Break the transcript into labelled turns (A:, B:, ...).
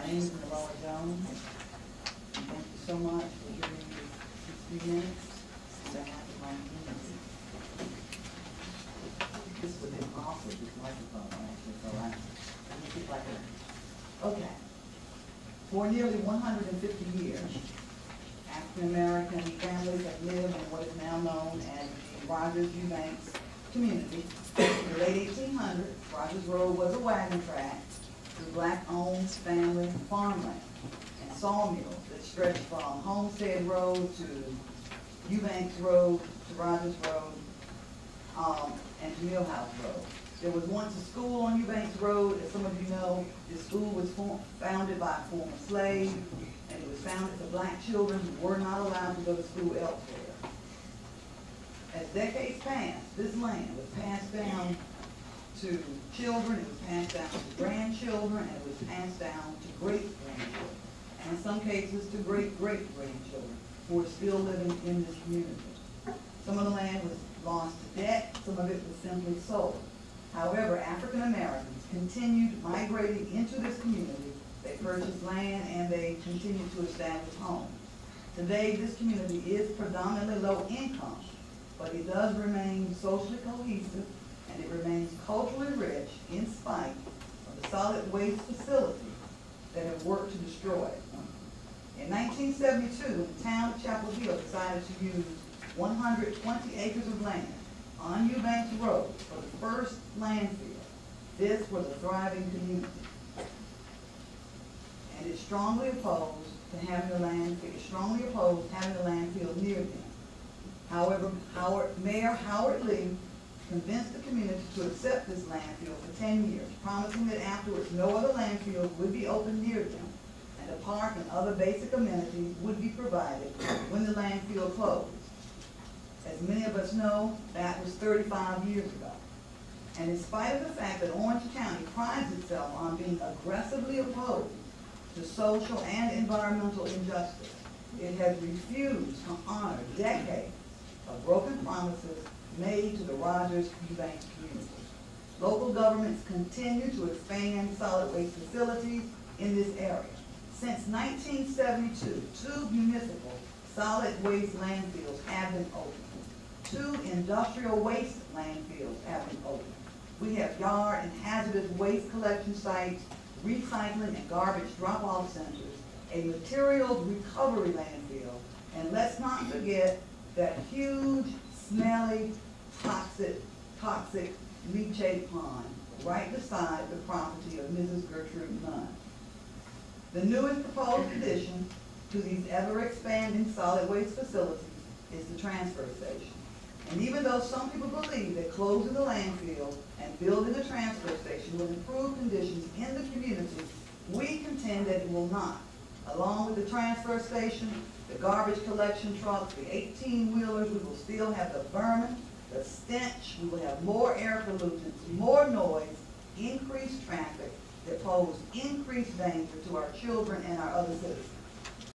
A: My name is Neloa Jones. And thank you so much for giving me 60 minutes on behalf of my community. This would be awesome, this microphone actually, so let me see if I can. Okay. For nearly 150 years, African American families have lived in what is now known as the Rogers-Eubanks community. In the late 1800s, Rogers Road was a wagon track with black-owned family farmland and sawmills that stretched from Homestead Road to Eubanks Road to Rogers Road and to Millhouse Road. There was once a school on Eubanks Road. As some of you know, this school was founded by a former slave, and it was founded for black children who were not allowed to go to school elsewhere. As decades passed, this land was passed down to children, it was passed down to grandchildren, and it was passed down to great-grandchildren, and in some cases to great-great-grandchildren who are still living in this community. Some of the land was lost to debt, some of it was simply sold. However, African Americans continued migrating into this community. They purchased land and they continued to establish homes. Today, this community is predominantly low income, but it does remain socially cohesive and it remains culturally rich in spite of the solid waste facilities that have worked to destroy it. In 1972, the town of Chapel Hill decided to use 120 acres of land on Eubanks Road for the first landfill. This was a thriving community. And it strongly opposed to having the landfill near them. However, Mayor Howard Lee convinced the community to accept this landfill for 10 years, promising that afterwards no other landfills would be open near them, and a park and other basic amenities would be provided when the landfill closed. As many of us know, that was 35 years ago. And in spite of the fact that Orange County prides itself on being aggressively opposed to social and environmental injustice, it has refused to honor decades of broken promises made to the Rogers-Eubanks community. Local governments continue to expand solid waste facilities in this area. Since 1972, 2 municipal solid waste landfills have been opened. 2 industrial waste landfills have been opened. We have yard and hazardous waste collection sites, recycling and garbage drop-off centers, a materials recovery landfill, and let's not forget that huge, smelly, toxic leachate pond right beside the property of Mrs. Gertrude Nunn. The newest proposed addition to these ever-expanding solid waste facilities is the transfer station. And even though some people believe that closing the landfill and building a transfer station will improve conditions in the community, we contend that it will not. Along with the transfer station, the garbage collection trucks, the 18-wheelers, we will still have the vermin, the stench, we will have more air pollutants, more noise, increased traffic that pose increased danger to our children and our other citizens.